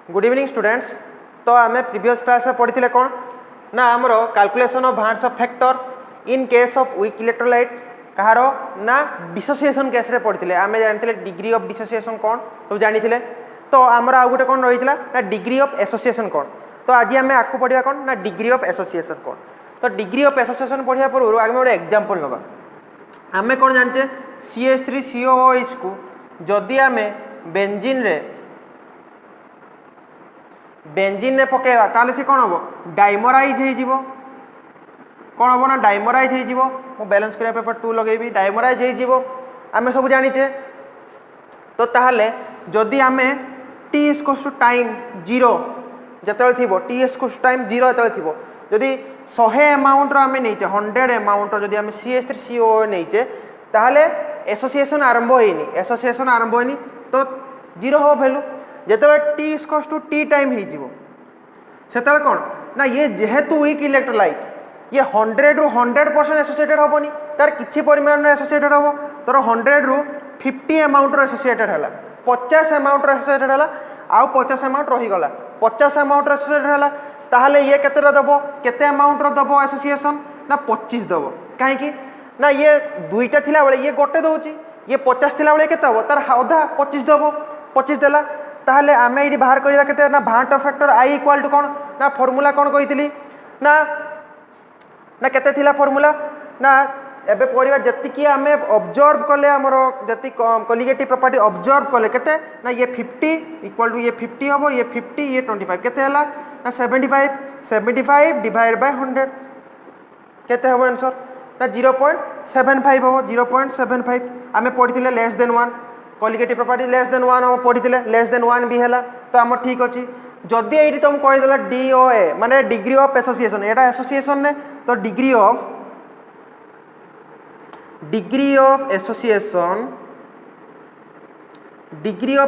Good evening students. तो आम previous class में पढ़ी कौन ना आमर कैलकुलेशन ऑफ भार्स Hoff factor in case of weak electrolyte कहार ना डिसोसिएशन केस रे पढ़ी आम जानते डिग्री ऑफ डिसोसिएशन कौन सब जानी तो आमर आउ गोटे कौन रही ना डिग्री ऑफ एसोसिएशन कौन। तो आज आम आपको पढ़ा कौन ना डिग्री ऑफ एसोसिएशन कौन। तो डिग्री ऑफ एसोसिएशन पढ़ा पूर्व आगे गोटे एग्जांपल नवा आम कौन जानते CH3COOH को जदि आम बेंजीन ने पकेवा ताले से कौन हम डाइमराइज हो कौन हम ना डाइमराइज हो बैलेंस करिया पेपर 2 लगेबी डाइमराइज हो आम सब जानीचे। तो ताहले जदि आम टी इक्वल्स टू टाइम 0 जतले थिबो टी इक्वल्स टू टाइम 0 जतले थिबो जदि 100 अमाउंट रो आम नैचे 100 अमाउंट रो जदि आम CH3COO नैचे ताहले एसोसिएशन आरंभ होइनी तो 0 हो वैल्यू जिते T equals to T time से कौन ना ये जेहेतु वीक इलेक्ट्रोलाइट ये 100 रू 100% एसोसिएटेड हेनी तार किसी परिमाण एसोसिएटेड हम तोर 100 रू 50 अमाउंट एसोसिएटेड है 50 अमाउंट एसोसिएटेड है आउ 50 अमाउंट रहीगला 50 अमाउंट एसोसिएटेड है ताहले ये केते दब केते अमाउंट दब एसोसिएशन ना 25 दब कहीं ना ये दुईटा थिला बेले ये गोटे दउची ये 50 थिला बेले केते दब तार अधा 25 दब 25 देला ताहले आमे ये बाहर करिया केते ना van't Hoff factor I equal to कौन ना फॉर्मूला कौन कहितली ना ना केते थिला फॉर्मूला ना एबे परिवा जति आमे ऑब्जर्व कले हमर जति कोलिगेटिव प्रॉपर्टी ऑब्जर्व कले केते ना ये 50 इक्वल टू ये 50 हबो ये 50 ये 25 केते हला ना 75 डिवाइड बाय 100 केते हबो आंसर ना 0.75 हबो 0.75 आमे पढिथिले less than 1 colligative property less than 1 हम पढ़ी लेस देन 1 भी है तो आम ठीक अच्छी जदि ये तुम कहीदेला DOA माने degree of association Etah association ने तो degree of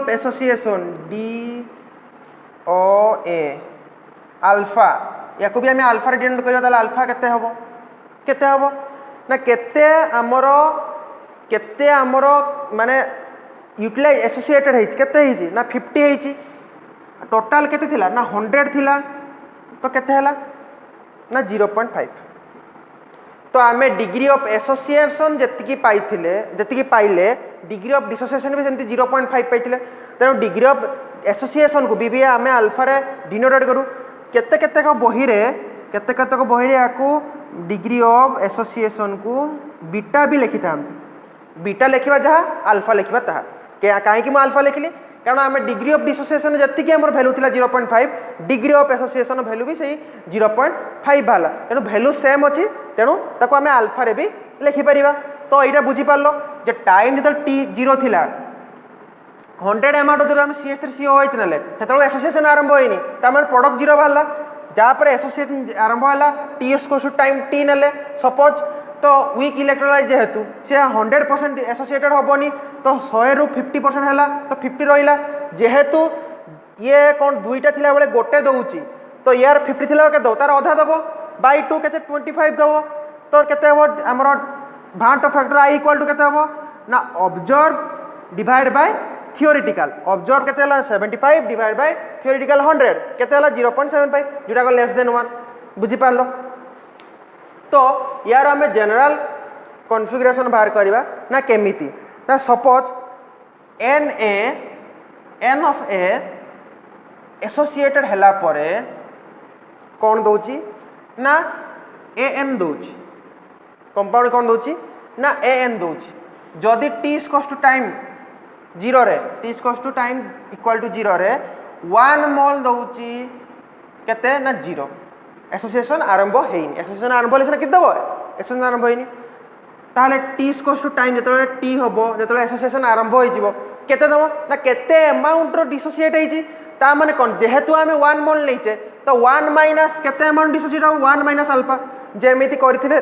association DOA alpha या को भी आम अल्फा डिनोट करबा ताले अल्फा केते हबो ना केते हमर माने यूटिलाइज एसोसिएटेड है केते ना 50 है टोटाल केते थिला ना 100 थिला तो केते हला ना 0.5 तो आमे डिग्री ऑफ एसोसिएशन जति पाइले डिग्री ऑफ डिसोसिएशन भी सेमती 0.5 पाइथिले तेणु डिग्री ऑफ एसोसिएशन को भी आमे अल्फा रे डिनोटेड करू केते बही रे याकू डिग्री ऑफ एसोसिएशन को बीटा भी लिखि था बीटा लिखा जहाँ अल्फा लिखा ता कहीं अल्फा लिखली कारण आम डिग्री ऑफ डिसोसिएशन जी आम भैल्यू थी 0.5 डिग्री ऑफ एसोसिएशन भैल्यू भी सही 0.5 बाहर तेणु भैल्यू सेम अच्छी तेणु ताको आम अल्फा रे भी लिखिपर। तो यहाँ बुझीपार जे टाइम जो टी 0 थी 100 अमाउंट जो आम CH3COOH ना से एसोसिएशन आरंभ होनी तमें प्रोडक्ट 0 बाहर जहाँपर एसोसिएशन आरंभ है T equals to time T ने सपोज तो वीक इलेक्ट्रोलाइट जेहेतु सी 100% एसोसिएटेड हेनी तो 100 रू 50% है तो 50 रहा जेहेतु ये कौन दुईटा थिला बेले गोटे दौची तो यार 50 थिला के दो तार अधा दब बाय 2 के 25 दब तो केते हम आमर van't Hoff factor I equal to केते हम ना observe divide by theoretical observe केते हला 75 डिवाइड बाय थियोरेटिकल 100 केते हला 0.75 जोटा को लेस देन 1 बुझी पारलो। तो यार आम जनरल कॉन्फ़िगरेशन बाहर करवा ना केमिति ना suppose n of a associated हैला परे कौन दौची ना AN दौची कंपाउंड कौन दौची ना AN दौची जदि टी इक्वल्स टू टाइम 0 रे T equals to time equal to 0 रे 1 मोल दौची केते ना 0 एसोसिएशन आरंभ होनी एसोसिएशन आरंभ होले केते दब एसोसिएशन आरंभ होनी ताहले टी इक्वल्स टू टाइम जतले टी हबो जतले एसोसिएशन आरंभ होई जिवो केते दब ना केते अमाउंट रो डिसोसिएट होईची ता माने कोन जेहेतु आमे 1 मोल लेचे तो 1 माइनस केते अमाउंट डिसोसिएट हो 1 माइनस अल्फा जेमिति करथिले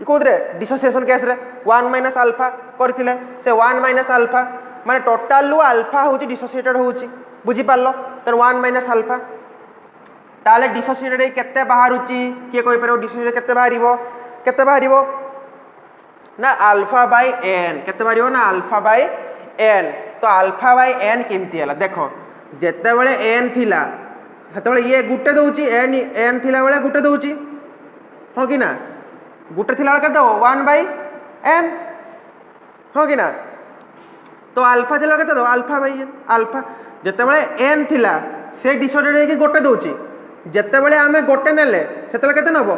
कोदरे डिसोसिएशन केस रे 1 माइनस अल्फा करथिले से 1 माइनस अल्फा माने टोटल लु अल्फा होची डिसोसिएटेड होची बुझी पारलो त 1 माइनस अल्फा ताले डिसोसिएटेड केते बाहरुची के कोइ परौ डिसोसिएटेड केते बाहरिबो ना अल्फा बाय n केते बाहरिबो ना अल्फा बाय n तो अल्फा बाय n केमती हला देखो ଯେତେବେଳେ n ଥିଲା ସେତେବେଳେ ଇଏ ଗୁଟେ ଦଉଛି n ଥିଲା ବେଳେ ଗୁଟେ ଦଉଛି ହଁ କି ନା गुटे थिला केते दो 1/n हो कि ना तो अल्फा थिला केते दो अल्फा बाय n अल्फा जेतेबेले n थिला से डिसऑर्डर हे कि गोटे दोची जेतेबेले आमे गोटे नेले सेतेबेले केते नबो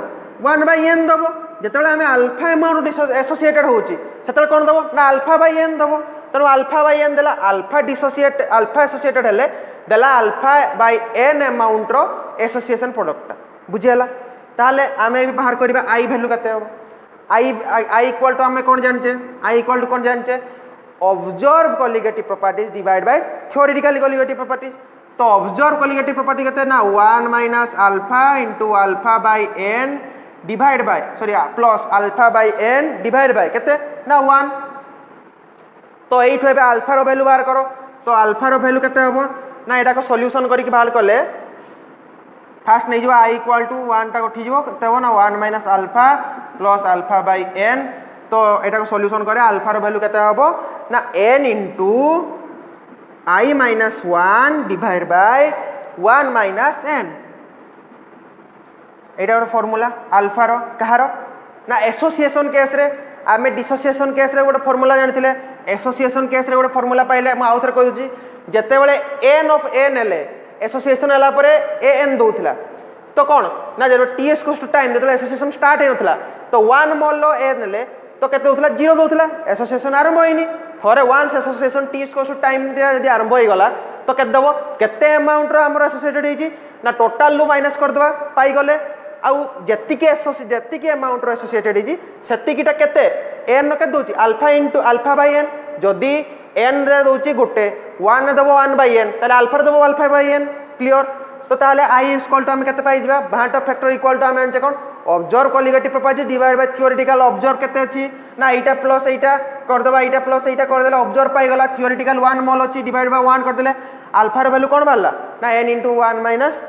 1/n दबो जेतेबेले आमे अल्फा अमाउंट एसोसिएटेड होची सेतेबेले कोन दबो ना अल्फा बाय n दबो तनो अल्फा बाय n देला अल्फा एसोसिएटेड हेले देला अल्फा बाय n अमाउंट रो एसोसिएशन प्रोडक्ट बुझियला ताले आमे भी बाहर करिबा आई वैल्यू कते हो आई इक्वल टू आमे कोन जानचे आई इक्वल टू कोन जानचे observe colligative properties divide by theoretical colligative properties तो ऑब्जर्व कॉलिगेटिव प्रॉपर्टी कहते हैं ना 1 minus alpha into alpha by n divide by sorry plus alpha by n divide by कहते ना 1 तो एट होबे अल्फा रो वैल्यू बाहर करो तो अल्फा रो वैल्यू कहते हबो ना एटा को सॉल्यूशन करिक बाहर करले फास्ट नहीं जो आई इक्वल टू 1 टा उठी जो कहते हो ना 1 minus alpha plus alpha by n तो एटा को सॉल्यूशन करे अल्फा रो वैल्यू कहते हबो ना n into I minus 1 divide by 1 minus n एटा गोटे फॉर्मूला अल्फा रो कहार ना एसोसिएशन केस रे आमे डिसोसिएशन केस रे गोटे फॉर्मूला जानथिले एसोसिएशन केस रे गोटे फॉर्मूला पाइले म आउथर कह दूची जेतेबेले n ऑफ n ले एसोसिएशन हला परे an दोथिला तो कोन ना जब ts कोस टू टाइम जेतेबेले एसोसिएशन स्टार्ट हे नथला तो 1 मोल लो n ले तो केते होथला 0 दोथला एसोसिएशन आरंभ होइनी थरे वन्स एसोसिएशन ts कोस टू टाइम यदि आरंभ होई गला तो केते दबो केते अमाउंट रो हमर एसोसिएटेड हेजी ना टोटल लो माइनस कर दबा पाई गले आउ जेतिके अमाउंट रो एसोसिएटेड हेजी सेतिकिटा केते n के दोची alpha into alpha by n जदी n रे दोची गोटे 1 दबो 1 बाय n ताले अल्फा दबो अल्फा बाय n क्लियर तो ताले i इक्वल टू हम केते पाई जबा भाट फैक्टर इक्वल टू हम आनचे कोन observe colligative property divide by theoretical observe केते अछि ना एटा प्लस एटा कर देबा एटा प्लस एटा कर देला ऑब्जर्व पाई गला थ्योरेटिकल 1 मोल अछि डिवाइड बाय 1 कर देले अल्फा रो वैल्यू कोन बारला ना n into 1 minus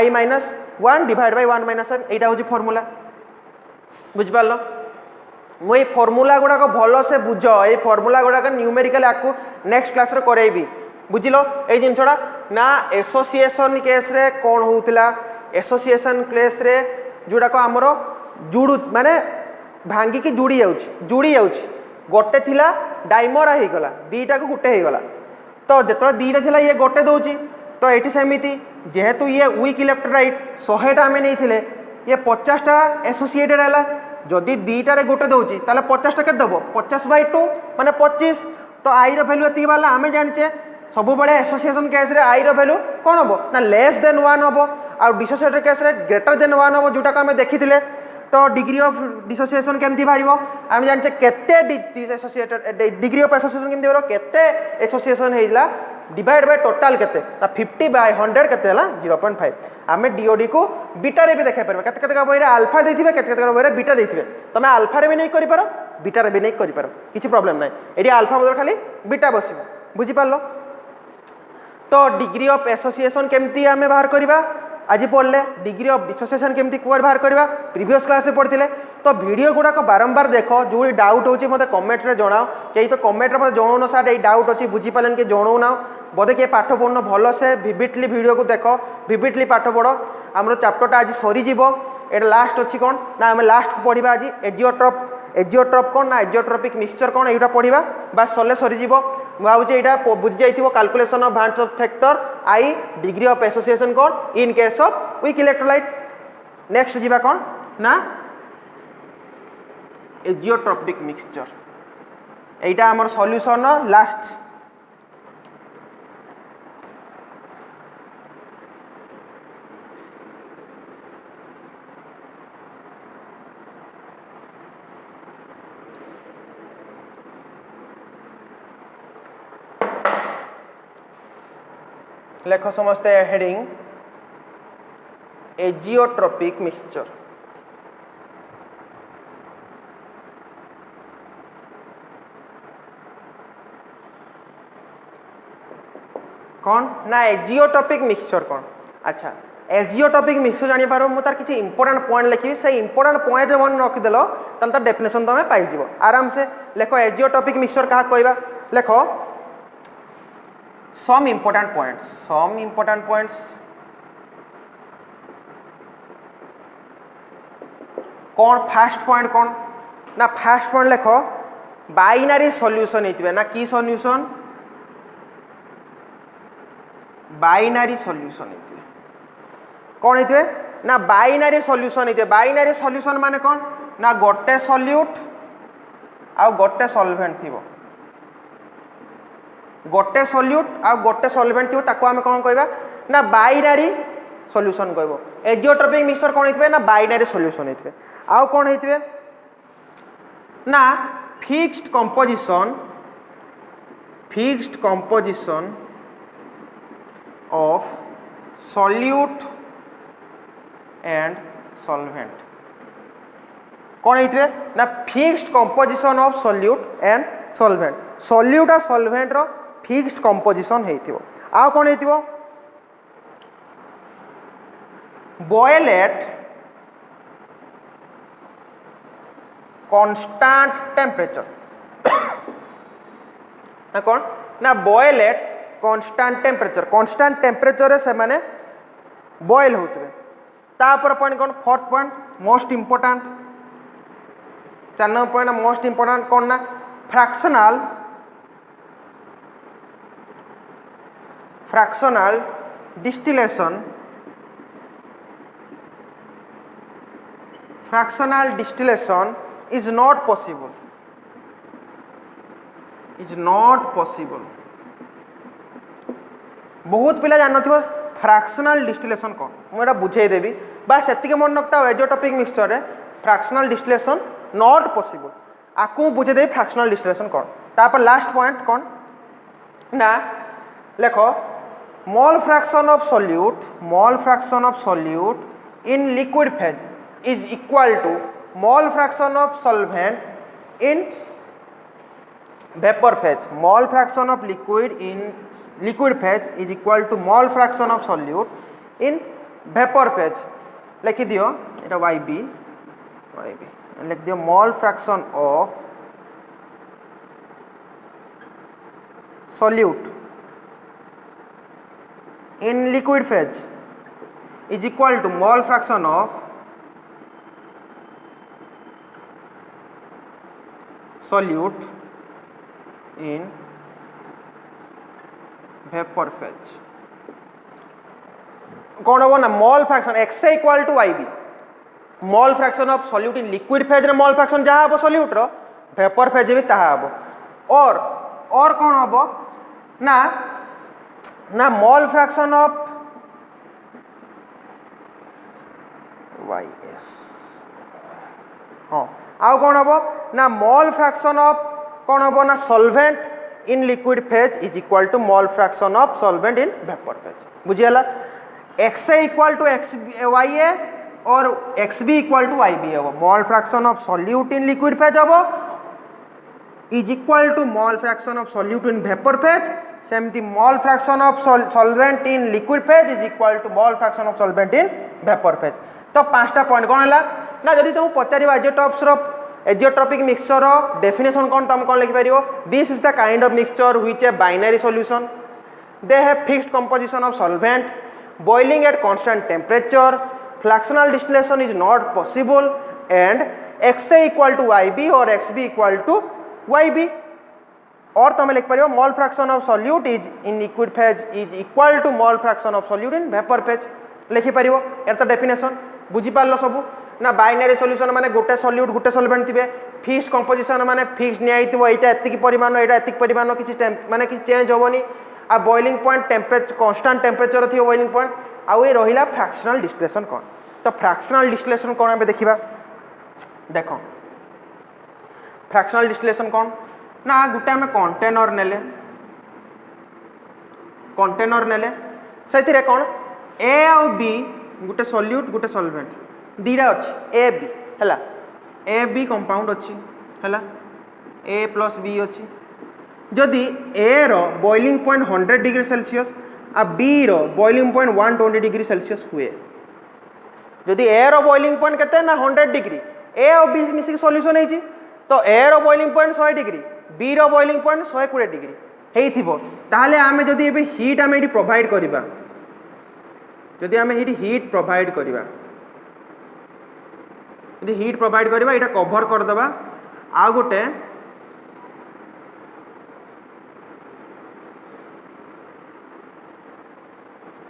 i minus 1 divide by 1 minus n एटा होची फार्मूला बुझ पालो मुई फार्मूला गुडा को भलो से बुझो ए फार्मूला गुडा का न्यूमेरिकल आकु नेक्स्ट क्लास रे करेबी बुझिलो ए जिनछोडा ना एसोसिएशन केस रे कोन होउतला एसोसिएशन केस रे जोडा को हमरो जुडू माने भांगी की जुड़ी जाउची गोटे थिला डाइमरा हे गला दीटा को गुटे हे गला तो जेतरा दीटा थिला ये गोटे दोची तो एठी सेमिति जेहेतु ये वीक इलेक्ट्रोलाइट 100 टा हमें नहीं थिले ये 50 टा एसोसिएटेड हला जदि दीटा रे गोटे दोची ताले 50 टा के दबो 50/2 माने 25 तो आई रो वैल्यू एती वाला हमें जानिचे सब बळे एसोसिएशन केस रे आई रो वैल्यू कोन हबो ना लेस देन 1 हबो और डिसोसिएटेड केस रे ग्रेटर देन 1 हबो जोटा को हमें देखिथिले तो डिग्री ऑफ डिसोसिएशन केमती बारिबो हम जानिचे केते डिसोसिएटेड डिग्री ऑफ एसोसिएशन केमती बारो केते एसोसिएशन हेइला डिवाइड बाय टोटल केते ता 50/100 केते हला 0.5 हमें डीओडी को बीटा रे भी देखै परबे केते केते का बहिरे अल्फा देथिबे केते केते का बहिरे बीटा देथिबे तमे अल्फा रे भी नहीं करि पारो बीटा रे भी नहीं करि पारो किछि प्रॉब्लम नै एडी अल्फा बदल खाली बीटा बसिबो बुझि पारलो तो डिग्री ऑफ एसोसिएशन केमती हमें बाहर करिबा आज पढ़ले डिग्री ऑफ डिसोसिएशन केमती कुआर बाहर करिबा प्रीवियस क्लास रे पढ़थिले तो वीडियो गुडा को बारंबार देखो जो डाउट होची मते कमेंट रे जणाओ केई तो कमेंट रे मते जणाउनो सार ए डाउट होची बुझी पालन के जणाउ ना बोधे के पाठ पढ़नो भलो से विविडली वीडियो को देखो विविडली पाठ पढ़ो हमरो चैप्टरटा आज सरी जीवो एटा लास्ट अछि कोन ना हम लास्ट पढ़िबा आज एजियोट्रॉप कोन ना एजियोट्रॉपिक मिक्सचर कोन एटा पढ़िबा बस सले सरी जीवो भावजे एटा बुझ जाइथिबो calculation of van't Hoff factor I degree of association कोन in case of weak electrolyte next जीवा कोन ना एजियोट्रॉपिक मिक्सचर एटा हमर सॉल्यूशन लास्ट लेखो समस्ते हेडिंग एजियोट्रॉपिक मिक्सचर कौन ना एजियोट्रॉपिक मिक्सचर कौन अच्छा एजियोट्रॉपिक मिक्सचर जानि पारो मु तार किछि इंपोर्टेंट पॉइंट लिखि से इंपोर्टेंट पॉइंट मन रखि देलो तन तार डेफिनेशन तमे पाइ जिवो आराम से लेखो एजियोट्रॉपिक मिक्सचर कहा कहबा लेखो some important points कौन फास्ट पॉइंट कौन ना फास्ट पॉइंट लेख बाइनरी सॉल्यूशन होइतबे ना की सॉल्यूशन बाइनरी सॉल्यूशन होइतबे कौन होइतबे ना बाइनरी सॉल्यूशन होइतबे बाइनरी सॉल्यूशन माने कौन ना गोटे सॉल्यूट आ गोटे सॉल्वेंट थिबो गोटे सॉल्यूट आ गोटे सॉल्वेंट थिबो ताको हम कौन कहबा ना बाइनरी सॉल्यूशन कहबो एजियोट्रोपिक मिक्सचर कौन होइतबे ना बाइनरी सॉल्यूशन होइतबे आउ कौन होइतबे ना fixed composition of solute and solvent कौन होइतबे ना fixed composition of solute and solvent solute आ सॉल्वेंट रो फिक्स्ड कंपोजिशन हेइथिबो आउ कौन हेइथिबो बॉयल एट कांस्टेंट टेम्परेचर ना कौन ना बॉयल एट कांस्टेंट टेम्परेचर से माने बॉयल होतबे तापर पॉइंट कौन fourth point most important 4 number point most important कौन ना fractional distillation is not possible बहुत पिला जान नथिबो फ्रैक्शनल डिस्टिलेशन कौन मुझे बुझे देवी बस सेतिके मन रखता एजियोट्रोपिक मिक्सचर रे फ्रैक्शनल डिस्टिलेशन नॉट पॉसिबल आपको बुझे देवी फ्रैक्शनल डिस्टिलेशन कौन तापर लास्ट पॉइंट कौन ना लेखो mole fraction of solute in liquid phase is equal to mole fraction of solvent in vapour phase mole fraction of liquid phase is equal to mole fraction of solute in vapour phase लिखि दियो एटा YB लिख दियो mole fraction of solute in liquid phase is equal to mole fraction of solute in vapor phase कौन हम ना mole fraction x equal to YB mole fraction of solute in liquid phase रे mole fraction जहाँ हम solute रो vapour phase भी ताहा हम और कौन हम ना मोल फ्रैक्शन ऑफ YS हाँ आउ कौन हम ना मोल फ्रैक्शन ऑफ कौन हम ना solvent in liquid phase is equal to mole fraction of solvent in vapour phase बुझीगला XA इक्वल टू YA और XB इक्वल टू YB हम mole fraction of solute in liquid phase हम is equal to mole fraction of solute in vapour phase सेमती mole fraction of solvent in liquid phase is equal to mole fraction of solvent in vapour phase तो 5टा point कौन है ना जदि तुम पचार एजियोट्रोपिक mixture definition कौन तुम कौन लिखि पारिबो this is the kind of mixture which a binary solution they have fixed composition of solvent boiling at constant temperature fractional distillation is not possible and XA equal to YB और XB equal to YB और तुम लिख पारिबो mole fraction of solute is in liquid phase is equal to mole fraction of solute in vapour phase लिखि पारिबो एर तो definition बुझी पारलो सब ना बाइनरी सॉल्यूशन माने गोटे सॉल्यूट गोटे सॉल्वेंट थिबे फिक्स्ड कंपोजिशन माने फिक्स्ड निया हितबो एटा एतिकी परिमाण एटा एतिकी परिमाण किछि माने कि चेंज होबनी आ boiling point temperature constant temperature थिबो बॉइलिंग पॉइंट आ ए रहिला फ्रैक्शनल डिस्टिलेशन कोन तो फ्रैक्शनल डिस्टिलेशन कोन हम देखिबा देखो फ्रैक्शनल डिस्टिलेशन कोन ना गोटे आम कंटेनर नेले से कौन ए आउ बी गोटे सॉल्यूट गोटे सॉल्वेंट दीटा अच्छी ए बी है ए बी कंपाउंड अच्छी है ए प्लस बी अच्छी जदि ए रो बॉइलिंग पॉइंट 100 डिग्री सेल्सियस आ बी रो बॉइलिंग पॉइंट 120 डिग्री सेल्सियस हुए जदि ए रो बॉइलिंग पॉइंट केते ना 100 डिग्री ए और बी मिसिक सॉल्यूशन है तो ए रो बॉइलिंग पॉइंट 100 डिग्री बी रो बॉइलिंग पॉइंट 120 डिग्री ହେଇଥିବ ତାହେଲେ ଆମେ ଯଦି ଏବେ ହିଟ୍ ଆମେ ଏଠି ପ୍ରୋଭାଇड କରିବା ଯଦି ଆମେ ଏଠି ହିଟ୍ ପ୍ରୋଭାଇड କରିବା ଯଦି ହିଟ୍ ପ୍ରୋଭାଇड କରିବା ଏଇଟା କଭर କରିଦେବା ଆଉ ଗୋଟେ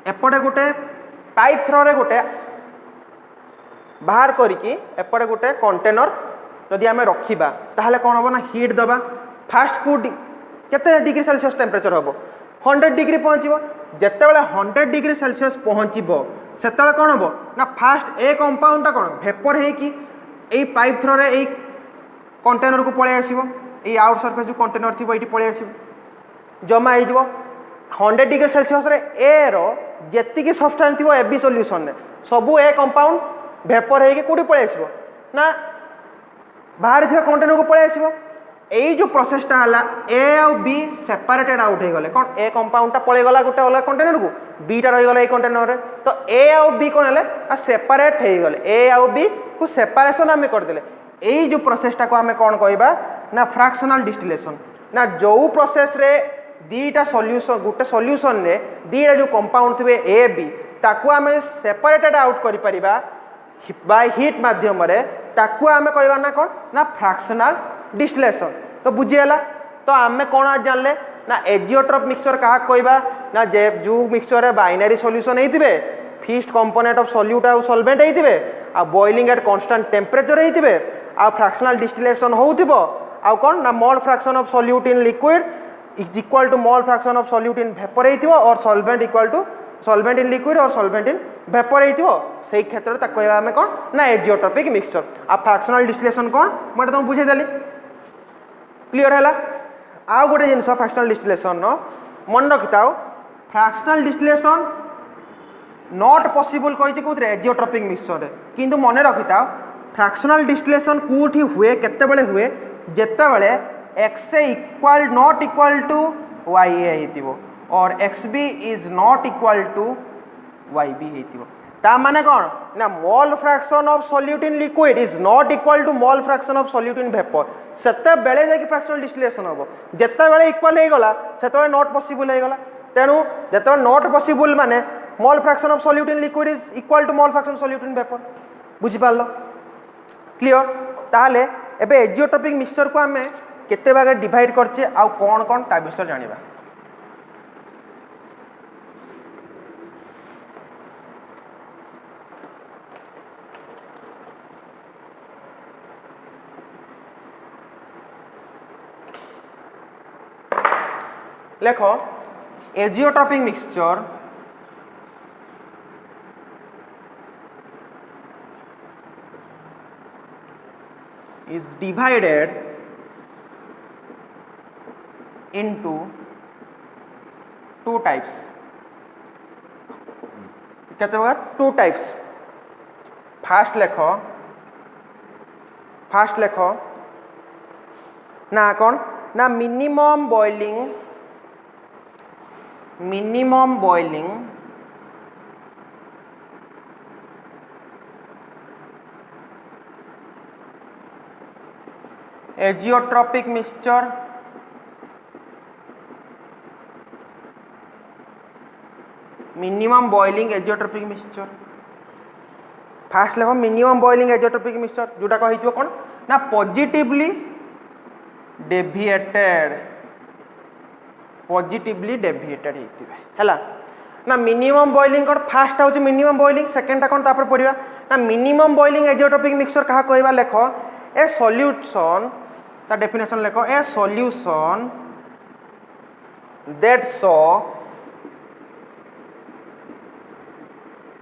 एपटे गोटे पाइप थ्रो रे गोटे बाहर करिकी एपटे गोटे कंटेनर जदि आम रखा ताहले कौन हम ना हिट दबा फास्ट फूड केते डिग्री सेल्सियस टेम्परेचर हम 100 डिग्री पहुँचो जिते 100 डिग्री सेल्सियस पहुँचो से कौन हम ना फास्ट ए कंपाउंडटा कौन भेपर हो पाइप थ्रो रे कंटेनर को पलि आसो आउट सरफेस जो कंटेनर थी ये पलि आस जमा हो 100 डिग्री सेल्सियस रे ए रो जेतिकी सब्सटेंस थी एबी सॉल्यूशन रे सबू ए कंपाउंड भेपर होगी कौटी पलि आसो ना बाहर थी कंटेनर को पलि आसो यही जो प्रोसेसटा है ए आउ बी सेपरेटेड आउट हो गले कौन ए कंपाउंडटा पलि गला गोटे अलग कंटेनर को बीटा रहीगला ये कंटेनर रे तो ए आउ बी कौन है सेपरेट हो गले ए आउ बी को सेपरेशन आम करदे यही जो प्रोसेसटा को आम कौन कहवा ना फ्रैक्शनल डिस्टिलेशन ना जो प्रोसेस रे दीटा सॉल्यूशन गोटे सॉल्यूशन रे दीटा जो कंपाउंड थे ए बी ताकू आम सेपरेटेड आउट करि परिबा बाय हीट माध्यम रे ताकू आम कहवा ना कौन ना फ्रैक्शनल डिस्टिलेशन तो बुझीगला तो आम कौन आज जानले ना एजियोट्रॉप मिक्सचर क्या कहवा ना जे जो मिक्सचर रे बाइनरी सॉल्यूशन होइतिबे फिक्स्ड कंपोनेंट ऑफ सॉल्यूट आ सॉल्वेंट होइतिबे आ बॉइलिंग एट कांस्टेंट टेम्परेचर होइतिबे आ फ्रैक्शनल डिस्टिलेशन होउतिबो आ कौन ना mole fraction of solute in liquid is equal to mole fraction of solute in vapor हेतिबो और solvent equal to solvent in liquid और solvent in vapor हेतिबो सेही क्षेत्र तक कहबा हमें कोन ना एजियोट्रोपिक मिक्सचर आ फ्रैक्शनल डिस्टिलेशन कोन मते तुम बुझे देली क्लियर हैला आ गोटे जिंस फ्रैक्शनल डिस्टिलेशन नो मन रखिताओ फ्रैक्शनल डिस्टिलेशन नॉट पॉसिबल कहिछि कोथरे एजियोट्रोपिक मिक्सचर रे किंतु मन रखिताओ फ्रैक्शनल डिस्टिलेशन कोठी हुए केते बेले हुए जेते बेले X A equal not equal to Y A हेतिबो और X B is not equal to Y B हेतिबो ता माने कोन ना mole fraction of solute in liquid is not equal to mole fraction of solute in vapour सेते बेले जाकी फ्रैक्शनल डिस्टिलेशन होबो जेते बेले इक्वल हे गला सेते बेले नॉट पॉसिबल हे गला तेनु जेते नॉट पॉसिबल माने mole fraction of solute in liquid is equal to mole fraction solute in vapour बुझि पारलो क्लियर ताहले एबे एजियोट्रोपिक मिक्सचर को हमें केते भाग डिवाइड करछे आ कोन कोन ता विषय जानिबा लेखो एजियोट्रोपिक mixture is divided into two types कहते हैं two types फास्ट लेखो ना कौन ना minimum boiling azeotropic mixture minimum boiling azeotropic mixture first लेखो मिनिमम बॉइलिंग एजियोट्रोपिक मिक्सचर जोटा कहिथिबो कोन ना पॉजिटिवली डेविएटेड हेतिबे हैला ना मिनिमम बॉइलिंग कोन फास्ट होची मिनिमम बॉइलिंग सेकंड टा कोन तापर पढिबा ना मिनिमम बॉइलिंग एजियोट्रोपिक मिक्सचर कहा कहबा लेखो ए सॉल्यूशन ता डेफिनेशन लेखो a solution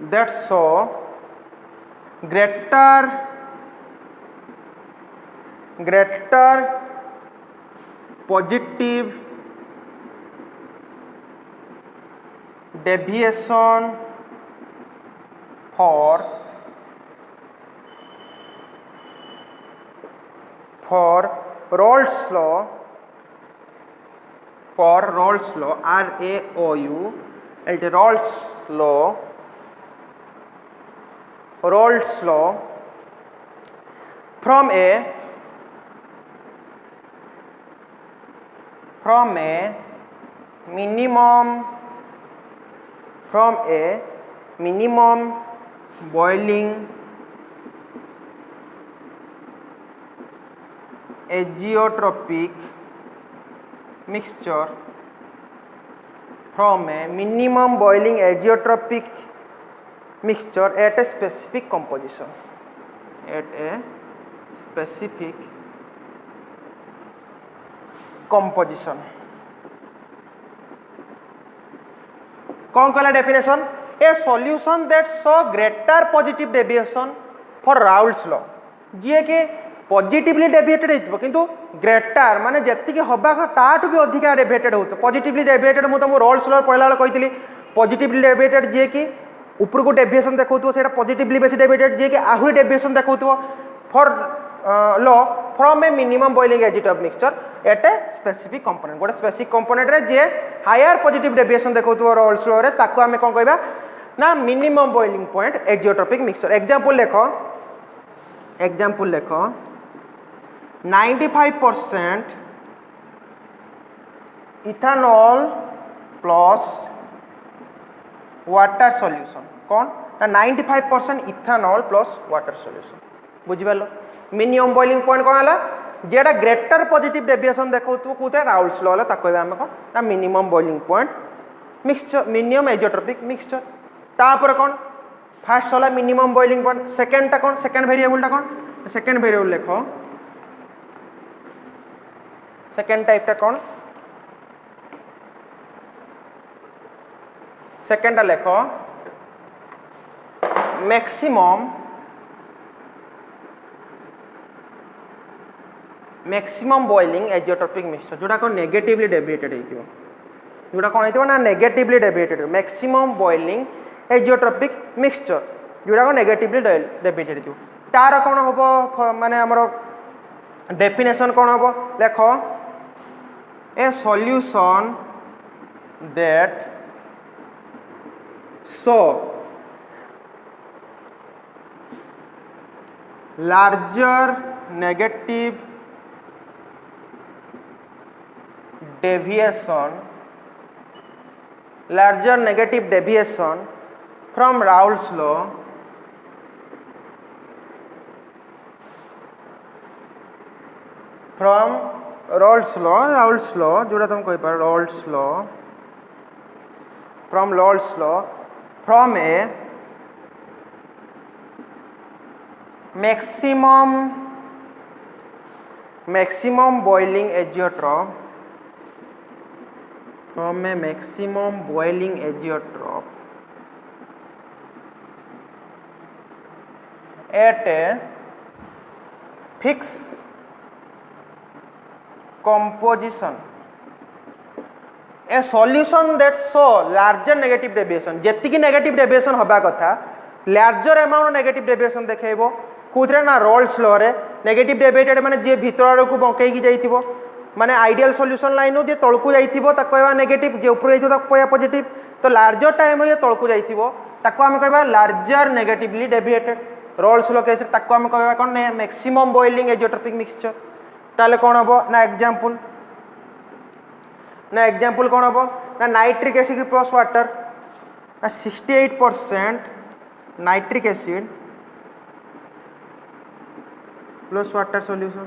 that saw greater positive deviation for Rolle's law RAOU and Rolle's law from a minimum from a minimum boiling azeotropic mixture from a minimum boiling azeotropic mixture at a specific composition, at a specific composition. कौन कहला definition? A solution that show greater positive deviation for Raoult's law, जी कि positively deviated होइतबो किंतु greater माने जति कि हबा ताठु भी अधिका डेविएटेड होतो। पॉजिटिवली डेविएटेड मु तुमको राउल्स लॉ पढला बेला कहितली, पॉजिटिवली डेविएटेड जे कि ऊपर को डेविएशन देखौतो सेटा पॉजिटिवली बेसी डेविएटेड जे कि आहुरी डेविएशन देखौतो for law from a minimum boiling agent mixture at a specific component. गोटे स्पेसिफिक कंपोनेंट रे जे हायर पॉजिटिव डेविएशन देखौतो राउल्स लॉ रे ताको आमे कोन कहबा ना minimum boiling point azeotropic mixture. Example देखो, एग्जांपल देखो 95% इथानॉल प्लस वाटर सॉल्यूशन, कौन ना 95% इथानॉल प्लस वाटर सॉल्यूशन। बुझिपालो मिनिमम बॉइलिंग पॉइंट कौन है? जेटा ग्रेटर पॉजिटिव डेविएशन देखो कौते राउल्स लॉ ताको आम कौन ना minimum boiling point mixture, minimum azeotropic mixture. तापर कौन फास्ट होला मिनिमम बॉइलिंग पॉइंट, सेकेंडटा कौन सेकेंड वेरिएबलटा कौन? सेकेंड वेरिएबल लिखो, सेकेंड टाइपटा कौन? सेकेंडटा लिखो मैक्सिमम बॉइलिंग एजेंटोपिक मिक्सचर, जोटा को नेगेटिवली डेविएटेड होइतिबो, जोटा कोन होइतिबो ना negatively deviated. Maximum boiling azeotropic mixture जोटा को नेगेटिवली डेविएटेड होइतिबो। तार कोन होबो माने हमरो डेफिनेशन कोन होबो देखो, ए solution that show larger negative deviation, larger negative deviation from Raoult's law, from Raoult's law जोड़ा तुम कही पार Raoult's law, from Raoult's law, from a maximum boiling azeotrope, from a maximum boiling azeotrope at a fixed composition, a solution that show larger negative deviation, जेतिकी negative deviation हबा कथा larger amount negative deviation देखेबो कुथरे ना roles law रे negative deviated माने जे भीतर को बंकई की जाइथिबो, माने ideal solution line जे तळकु जाइथिबो ताको कहबा नेगेटिव, जे ऊपर जाइथिबो ताको कहबा पॉजिटिव। तो लार्जर टाइम जे तळकु जाइथिबो ताको हम कहबा larger negatively deviated. Roles law case ताको हम कहबा कोन मैक्सिमम बॉइलिंग एजेंटोपिक मिक्सचर। ताले कोन हबो ना एग्जांपल, ना एग्जांपल कोन हबो ना नाइट्रिक एसिड प्लस वाटर, ना 68% nitric acid plus water solution.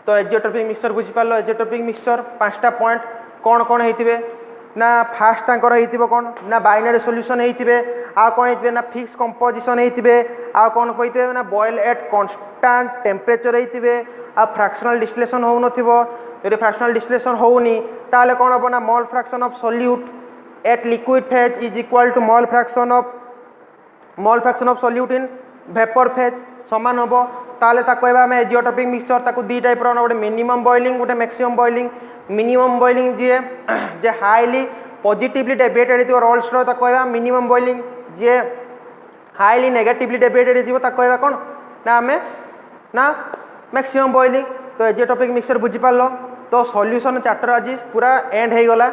तो एजेंटोपिक मिक्सचर बुझी पालो, एजेंटोपिक मिक्सचर पांचटा पॉइंट कौन कौन होइतिबे ना फास्ट तांकर होइतिबो कोन ना बाइनरी सॉल्यूशन होइतिबे, आ कोन होइतिबे ना फिक्स कंपोजिशन होइतिबे, आ कोन होइतिबे ना बॉयल एट कांस्टेंट टेंपरेचर होइतिबे, आ फ्रैक्शनल डिस्टिलेशन हो नथिबो। यदि फ्रैक्शनल डिस्टिलेशन होउनी ताले कोन हबो ना mole fraction of solute at liquid phase is equal to mole fraction of solute in vapour phase समान हम। ताले ता कहबा हम एजियोट्रोपिक मिक्सचर ताको दी टाइप रो, गोटे मिनिमम बॉइलिंग गोटे मैक्सिमम बॉइलिंग। मिनिमम बॉइलिंग जे हाईली पॉजिटिवली डेविएटेड हितो रोल्स रो ता कहबा मिनिमम बॉइलिंग, जे हाईली नेगेटिवली डेविएटेड हितो ता कहबा कोन ना हमें ना मैक्सिमम बॉइलिंग। तो एजियोट्रोपिक मिक्सचर बुझी पालो। तो सॉल्यूशन चैप्टर आज पूरा एंड हो गला।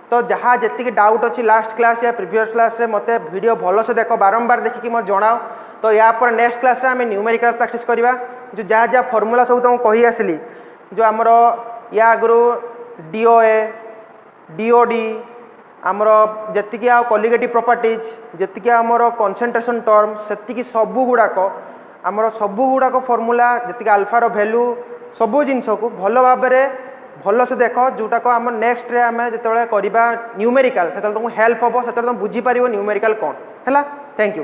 तो जहाँ जी डाउट अच्छी लास्ट क्लास या प्रीवियस क्लास रे मते वीडियो भल से देख, बारंबार देखिकी मत जनाओ। तो या पर नेक्स्ट क्लास रे आम न्यूमेरिकल प्रैक्टिस करवा। जो जहाँ जहाँ फॉर्मूला सब तुमको कही आसली, जो आमर या आगु DOA DOD आमर जी कॉलिगेटिव प्रॉपर्टीज जी आमर कंसंट्रेशन टर्म से सबू गुड़ाक आमर सबू गुड़ाक फॉर्मूला जी अल्फार वैल्यू सबू जिनस को भल भाव भल से देख जोटा को आम नेक्स्ट रे आम जो करवा न्यूमेरिकल से तुमको हेल्प हम से तुम बुझीपार न्यूमेरिकल कौन है। Thank you.